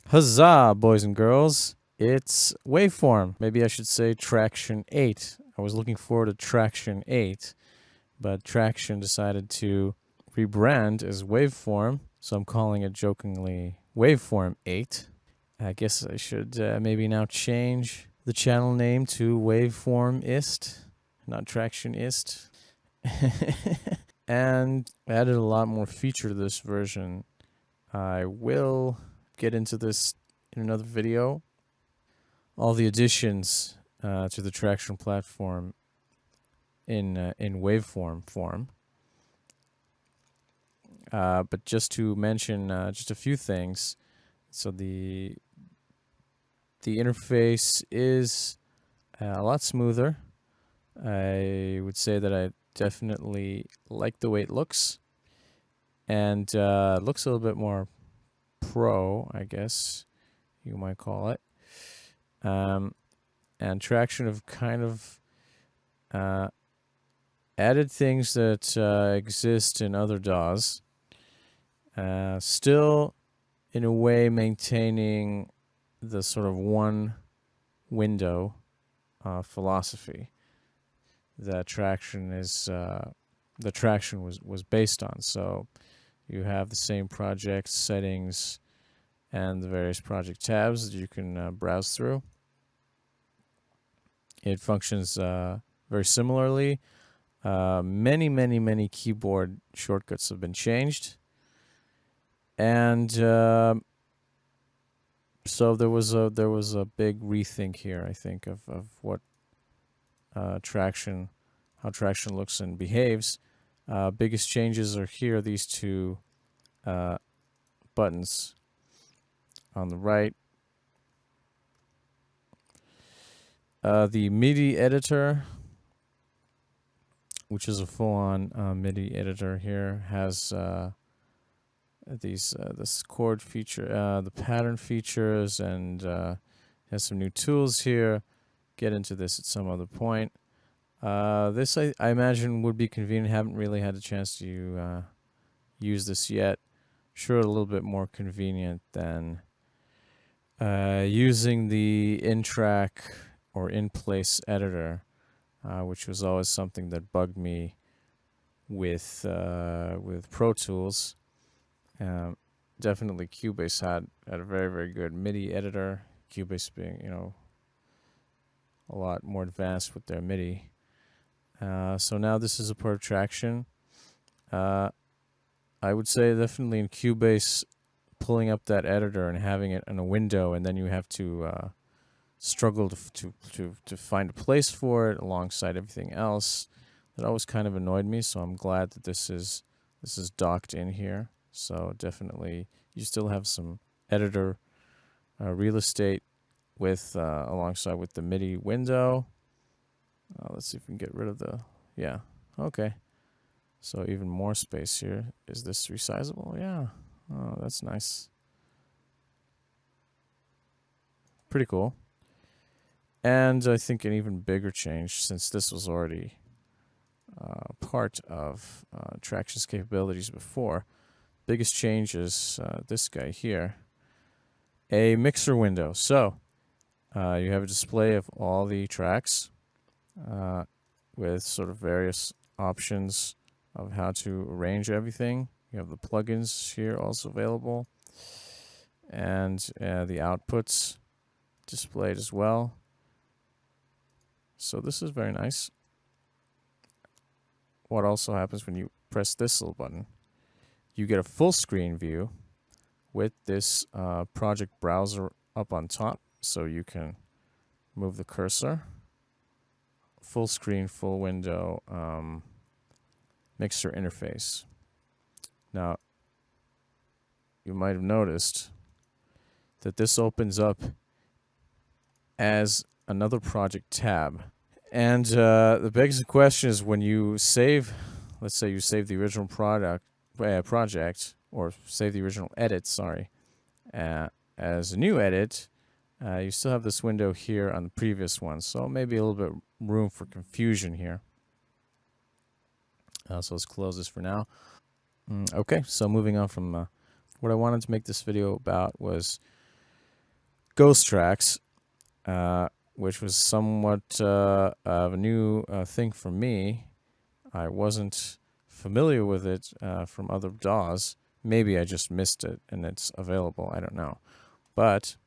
Huzzah, boys and girls. It's Waveform. Maybe I should say Tracktion 8. I was looking forward to Tracktion 8, but Tracktion decided to rebrand as Waveform, so I'm calling it jokingly Waveform 8. I guess I should maybe now change the channel name to Waveformist, not Tractionist. And added a lot more feature to this version. I will get into this in another video. All the additions to the Tracktion platform in waveform form. But just to mention just a few things. So the interface is a lot smoother. I would say that I definitely like the way it looks, and looks a little bit more pro, I guess you might call it. And Tracktion have kind of added things that exist in other DAWs, still in a way maintaining the sort of one window philosophy that Tracktion was based on. So you have the same project settings and the various project tabs that you can browse through. It functions very similarly. Many keyboard shortcuts have been changed, and so there was a big rethink here, I think, of what Tracktion, how Tracktion looks and behaves. Biggest changes are here. These two buttons on the right. The Midi Editor, which is a full-on Midi editor here, has this chord feature, the pattern features, and has some new tools here. Get into this at some other point. This I imagine would be convenient. Haven't really had a chance to use this yet. Sure, a little bit more convenient than using the in-track or in-place editor, which was always something that bugged me with Pro Tools. Definitely Cubase had a very good MIDI editor. Cubase being, a lot more advanced with their MIDI. So now this is a part of Tracktion. I would say definitely in Cubase, pulling up that editor and having it in a window, and then you have to struggle to find a place for it alongside everything else. That always kind of annoyed me. So I'm glad that this is docked in here. So definitely, you still have some editor real estate with alongside with the MIDI window. Let's see if we can get rid of the, yeah, okay. So even more space here. Is this resizable? Yeah. Oh, that's nice. Pretty cool. And I think an even bigger change, since this was already part of Tracktion's capabilities before, biggest change is this guy here, a mixer window. So you have a display of all the tracks with sort of various options of how to arrange everything. You have the plugins here also available, and the outputs displayed as well. So this is very nice. What also happens when you press this little button, you get a full screen view with this project browser up on top, so you can move the cursor. Full screen, full window mixer interface. Now, you might have noticed that this opens up as another project tab. And the biggest question is, when you save, let's say you save the original project, or save the original edit, sorry, as a new edit, you still have this window here on the previous one. So maybe a little bit room for confusion here. So let's close this for now. Okay, so moving on from what I wanted to make this video about was ghost tracks, which was somewhat of a new thing for me. I wasn't familiar with it from other DAWs. Maybe I just missed it and it's available. I don't know. But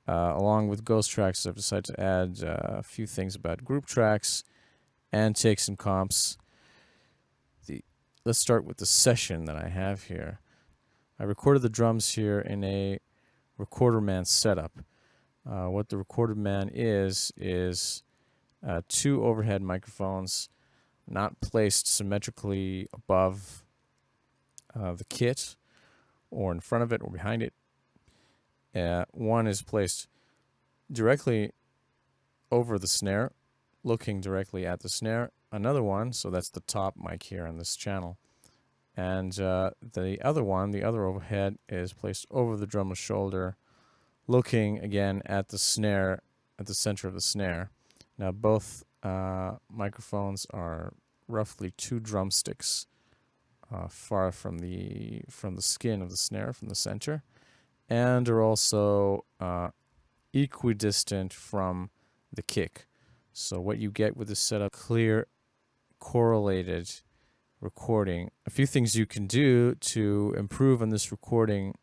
along with ghost tracks, I've decided to add a few things about group tracks and take some comps. Let's start with the session that I have here. I recorded the drums here in a Recorder Man setup. What the Recorder Man is 2 overhead microphones not placed symmetrically above the kit or in front of it or behind it. One is placed directly over the snare, looking directly at the snare. Another one, so that's the top mic here on this channel. And the other one, the other overhead, is placed over the drummer's shoulder, looking again at the snare, at the center of the snare. Now both microphones are roughly 2 drumsticks far from the skin of the snare, from the center, and are also equidistant from the kick. So what you get with this setup, clear, correlated recording. A few things you can do to improve on this recording.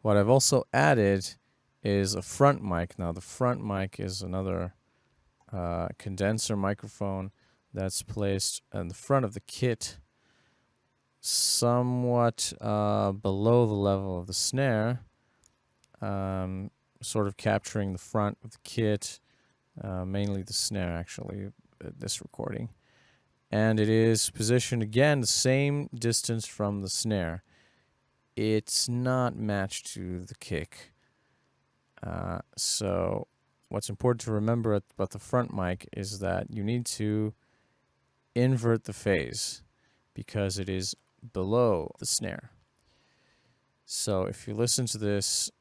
What I've also added is a front mic. Now the front mic is another condenser microphone that's placed in the front of the kit, somewhat below the level of the snare, sort of capturing the front of the kit, mainly the snare actually, this recording. And it is positioned again the same distance from the snare. It's not matched to the kick. So what's important to remember about the front mic is that you need to invert the phase because it is below the snare. So if you listen to this,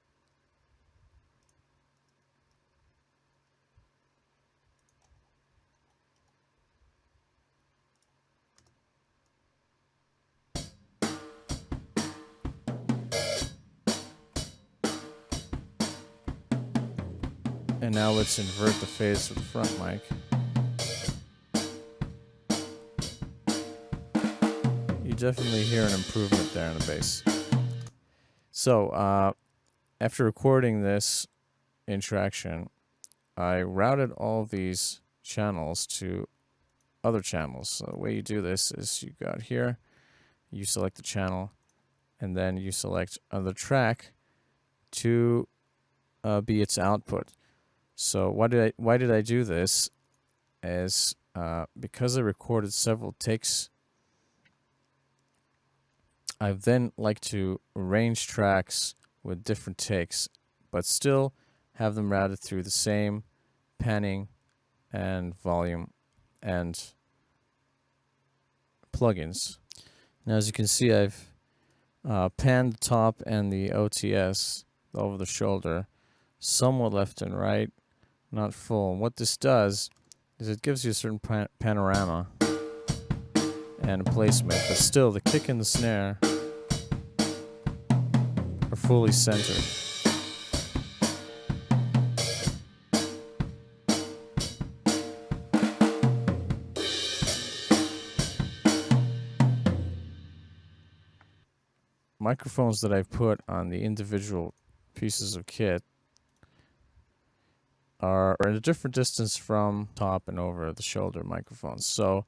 and now let's invert the phase of the front mic. You definitely hear an improvement there in the bass. So after recording this in Tracktion, I routed all these channels to other channels. So the way you do this is you got here, you select the channel, and then you select the track to be its output. So why did I do this? Is because I recorded several takes, I then like to arrange tracks with different takes, but still have them routed through the same panning and volume and plugins. Now, as you can see, I've panned the top and the OTS over the shoulder, somewhat left and right, not full. And what this does is it gives you a certain panorama and placement, but still the kick and the snare are fully centered. Microphones that I've put on the individual pieces of kit are at a different distance from top and over the shoulder microphones, so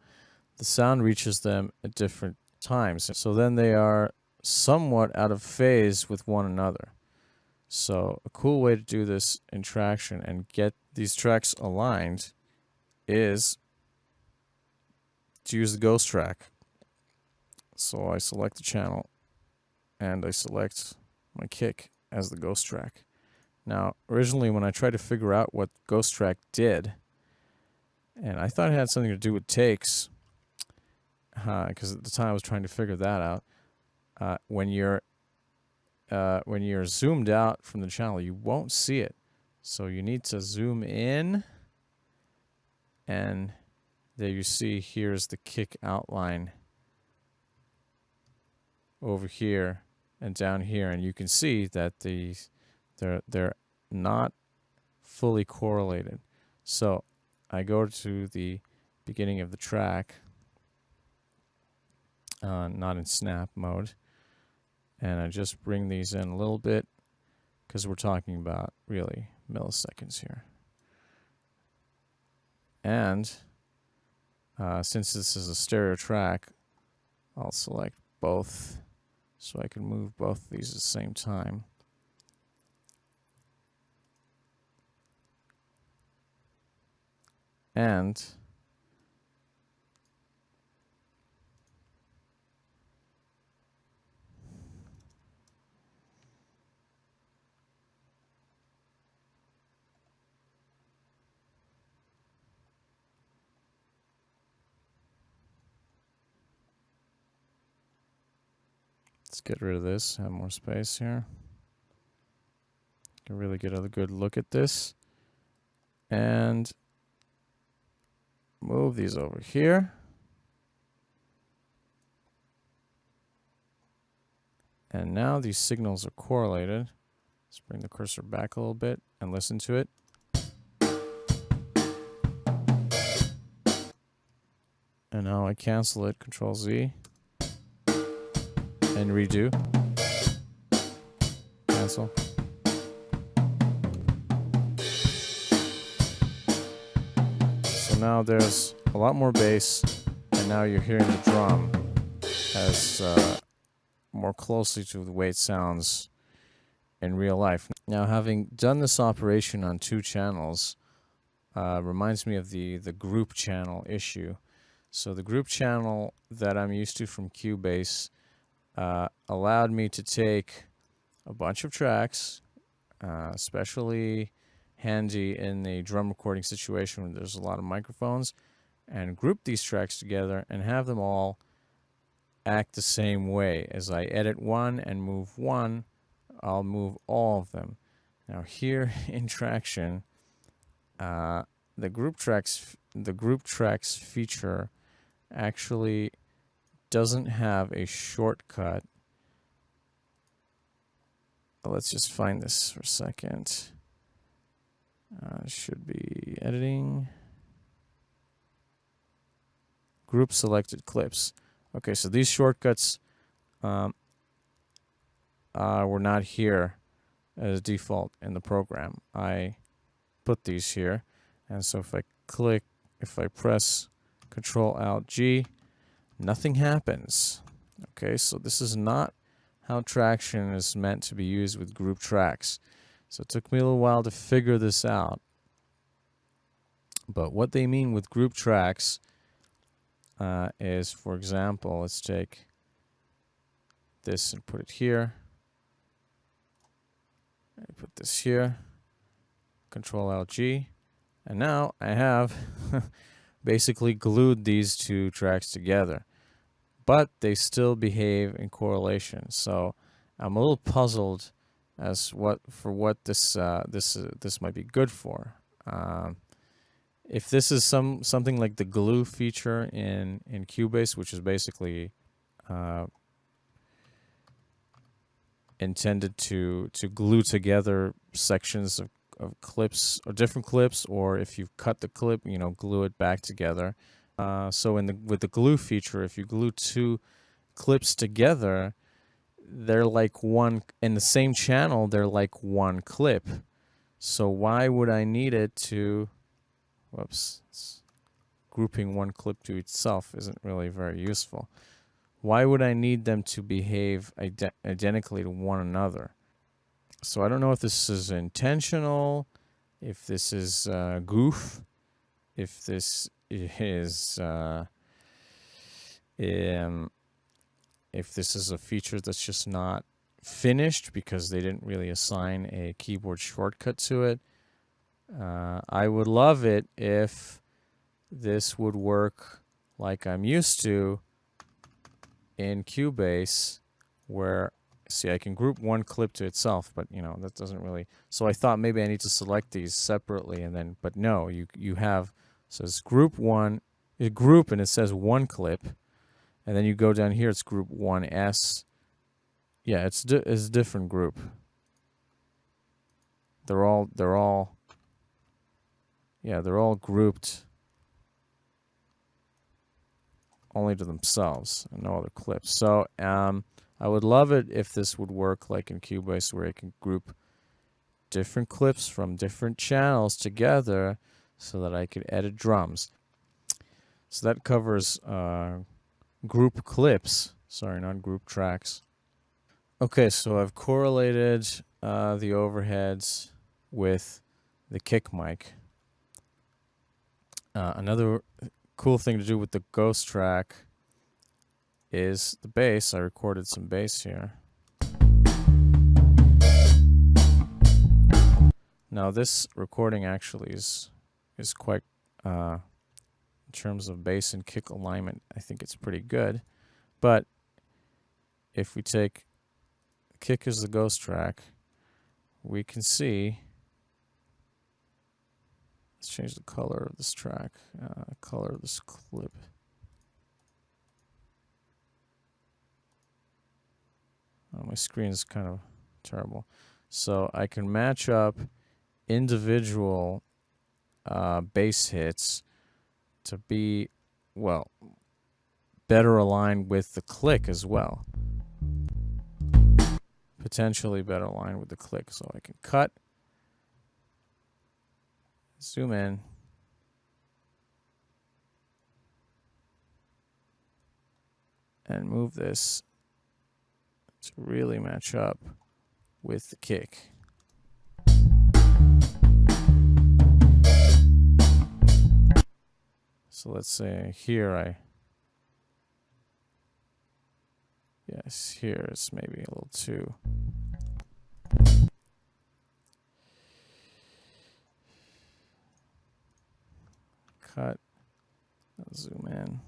the sound reaches them at different times. So then they are somewhat out of phase with one another. So a cool way to do this in Tracktion and get these tracks aligned is to use the ghost track. So I select the channel and I select my kick as the ghost track. Now, originally when I tried to figure out what ghost track did, and I thought it had something to do with takes, because at the time I was trying to figure that out. When you're zoomed out from the channel, you won't see it. So you need to zoom in, and there you see here's the kick outline over here and down here, and you can see that they're not fully correlated. So I go to the beginning of the track, not in snap mode, and I just bring these in a little bit because we're talking about really milliseconds here. And since this is a stereo track, I'll select both so I can move both of these at the same time. And let's get rid of this, have more space here. Can really get a good look at this. And move these over here. And now these signals are correlated. Let's bring the cursor back a little bit and listen to it. And now I cancel it, Control Z, and redo. Cancel. So now there's a lot more bass, and now you're hearing the drum as more closely to the way it sounds in real life. Now, having done this operation on 2 channels reminds me of the group channel issue. So the group channel that I'm used to from Cubase allowed me to take a bunch of tracks, especially handy in the drum recording situation where there's a lot of microphones, and group these tracks together and have them all act the same way. As I edit one and move one, I'll move all of them. Now here in Tracktion, the group tracks feature actually doesn't have a shortcut. Let's just find this for a second. Should be editing. Group selected clips. Okay, so these shortcuts were not here as default in the program. I put these here, and so if I press Control Alt G, nothing happens. Okay, so this is not how Tracktion is meant to be used with group tracks. So it took me a little while to figure this out. But what they mean with group tracks is, for example, let's take this and put it here. I put this here. Control Alt G. And now I have basically glued these 2 tracks together. But they still behave in correlation. So I'm a little puzzled as what this might be good for. If this is something like the glue feature in Cubase, which is basically intended to glue together sections of clips or different clips, or if you've cut the clip, glue it back together. So with the glue feature, if you glue 2 clips together, they're like one in the same channel. They're like one clip. So why would I need it to? Whoops. Grouping one clip to itself isn't really very useful. Why would I need them to behave identically to one another? So I don't know if this is intentional, if this is goof, if this is if this is a feature that's just not finished because they didn't really assign a keyboard shortcut to it. I would love it if this would work like I'm used to in Cubase, where, see, I can group one clip to itself, but that doesn't really. So I thought maybe I need to select these separately, and then, but no, you have, says group one, group, and it says one clip, and then you go down here, it's group 1S. Yeah, it's a different group. They're all yeah, they're all grouped only to themselves and no other clips. So I would love it if this would work like in Cubase, where I can group different clips from different channels together so that I could edit drums. So that covers group clips. Sorry, not group tracks. Okay, so I've correlated the overheads with the kick mic. Another cool thing to do with the ghost track is the bass. I recorded some bass here. Now this recording actually is quite, in terms of bass and kick alignment, I think it's pretty good. But if we take kick as the ghost track, we can see, let's change the color of this track, color of this clip. Oh, my screen is kind of terrible. So I can match up individual bass hits to be, well, better aligned with the click as well. Potentially better aligned with the click. So I can cut, zoom in, and move this to really match up with the kick. So let's say here here it's maybe a little too. Cut, zoom in.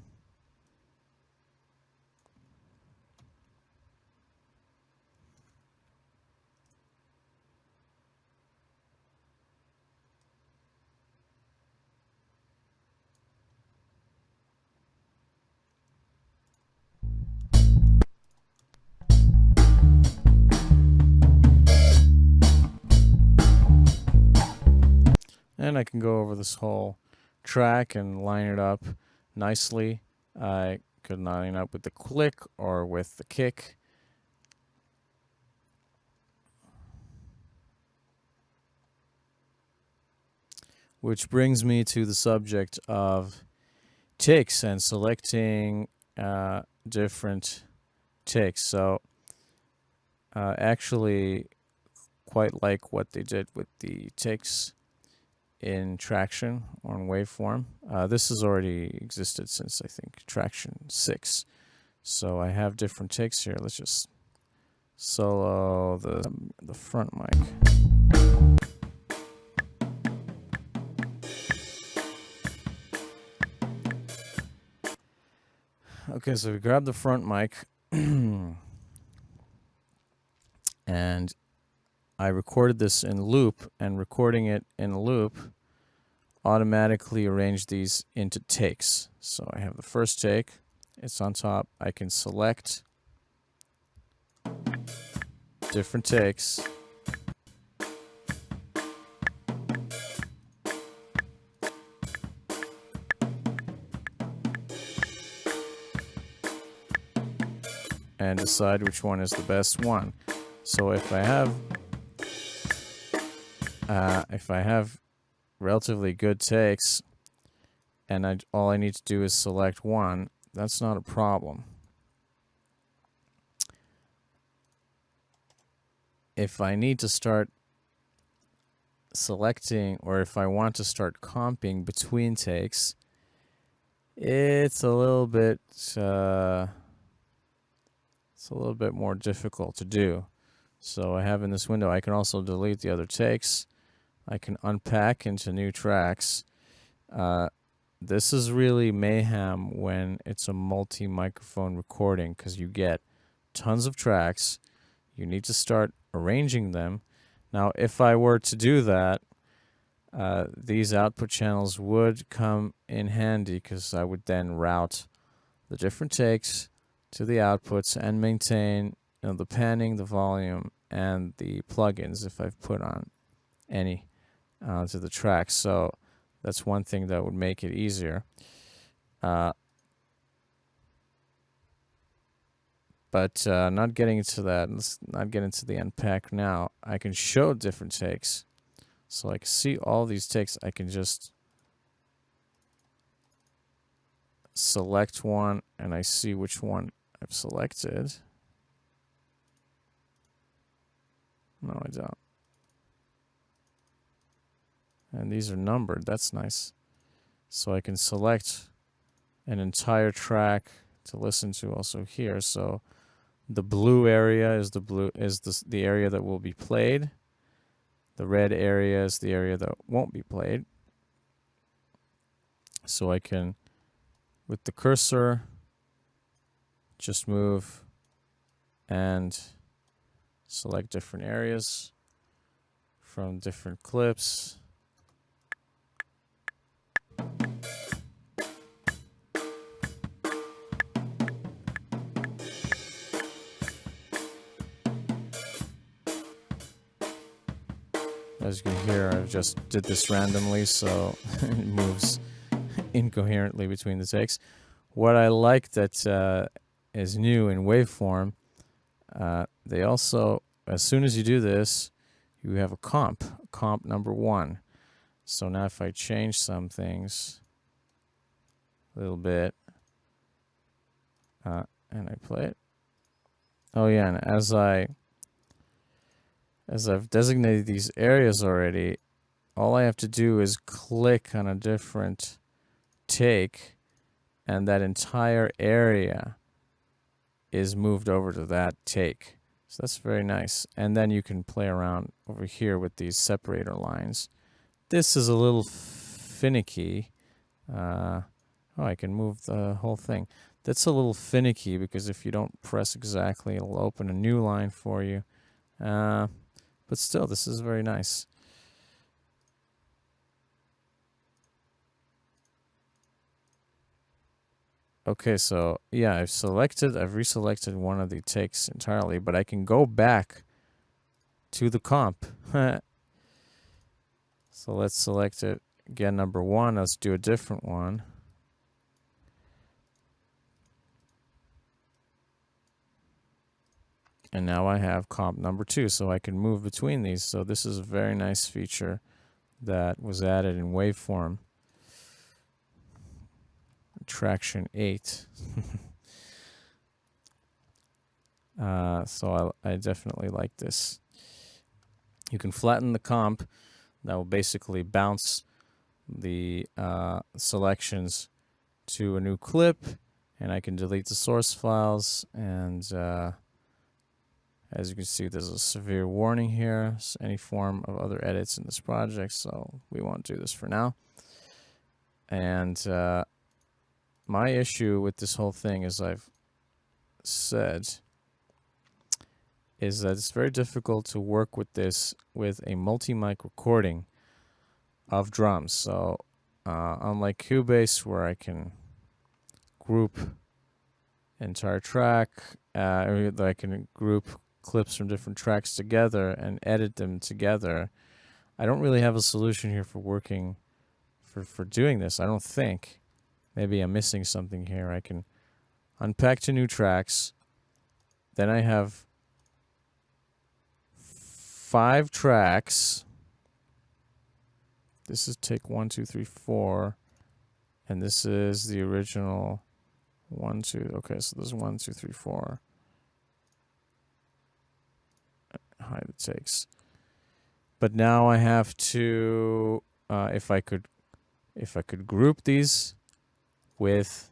And I can go over this whole track and line it up nicely. I could line it up with the click or with the kick. Which brings me to the subject of takes and selecting different takes. So actually quite like what they did with the takes in Tracktion on Waveform. This has already existed since, I think, Tracktion 6. So I have different takes here. Let's just solo the front mic. Okay, so we grab the front mic and I recorded this in loop, and recording it in loop automatically arranged these into takes. So I have the first take, it's on top. I can select different takes. And decide which one is the best one. So if I have relatively good takes and all I need to do is select one, that's not a problem. If I need to start selecting, or if I want to start comping between takes, it's a little bit more difficult to do. So I have in this window, I can also delete the other takes. I can unpack into new tracks. This is really mayhem when it's a multi-microphone recording, because you get tons of tracks. You need to start arranging them. Now, if I were to do that, these output channels would come in handy, because I would then route the different takes to the outputs and maintain, the panning, the volume, and the plugins if I've put on any to the track. So That's one thing that would make it easier. But not getting into that. Let's not get into the unpack now. I can show different takes. So I can see all these takes. I can just select one, and I see which one I've selected. No, I don't. And these are numbered. That's nice. So I can select an entire track to listen to also here. So the blue area is the area that will be played. The red area is the area that won't be played. So I can, with the cursor, just move and select different areas from different clips. As you can hear, I just did this randomly, so it moves incoherently between the takes. What I like that is new in Waveform, they also, as soon as you do this, you have a comp number 1. So now if I change some things a little bit, and I play it. Oh yeah, and as I've designated these areas already, all I have to do is click on a different take, and that entire area is moved over to that take. So that's very nice. And then you can play around over here with these separator lines. This is a little finicky. Oh, I can move the whole thing. That's a little finicky because if you don't press exactly, it'll open a new line for you. But still, this is very nice. Okay, so yeah, I've reselected one of the takes entirely, but I can go back to the comp. So let's select it again, number 1. Let's do a different one. And now I have comp number 2, so I can move between these. So this is a very nice feature that was added in Waveform. Tracktion 8. So I definitely like this. You can flatten the comp. That will basically bounce the selections to a new clip, and I can delete the source files. And as you can see, there's a severe warning here. Any form of other edits in this project, so we won't do this for now. And my issue with this whole thing, as I've said, is that it's very difficult to work with this with a multi-mic recording of drums. So unlike Cubase, where I can group entire track, I can group clips from different tracks together and edit them together, I don't really have a solution here for working for doing this. I don't think. Maybe I'm missing something here. I can unpack to new tracks. Then I have 5 tracks. This is take 1, 2, 3, 4. And this is the original 1, 2. Okay, so this is 1, 2, 3, 4. Hide the takes. But now I have to, if I could group these with,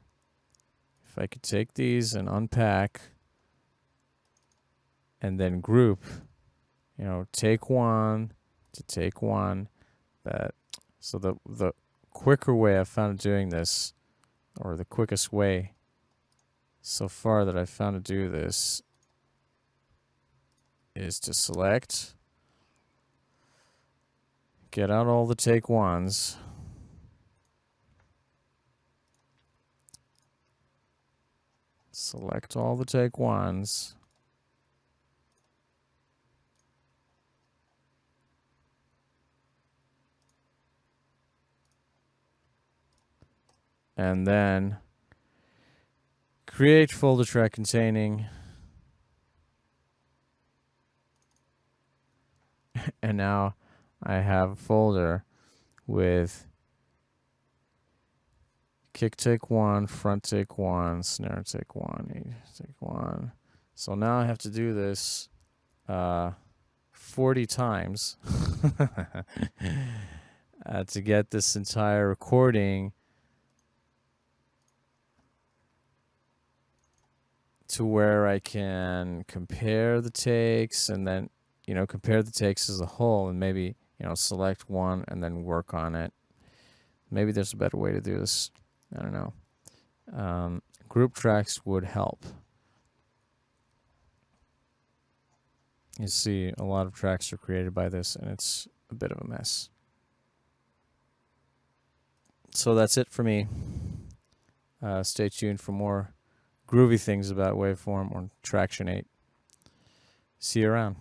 if I could take these and unpack and then group, take 1 to take 1. So the quicker way I've found of doing this, or the quickest way so far that I've found to do this, is to select, get out all the take 1s, select all the take 1s, and then create folder track containing, and now I have a folder with kick take 1, front take 1, snare take 1, take 1. So now I have to do this 40 times to get this entire recording to where I can compare the takes, and then, compare the takes as a whole, and maybe, select one and then work on it. Maybe there's a better way to do this. I don't know. Group tracks would help. You see, a lot of tracks are created by this, and it's a bit of a mess. So that's it for me. Stay tuned for more groovy things about Waveform or Tracktion 8. See you around.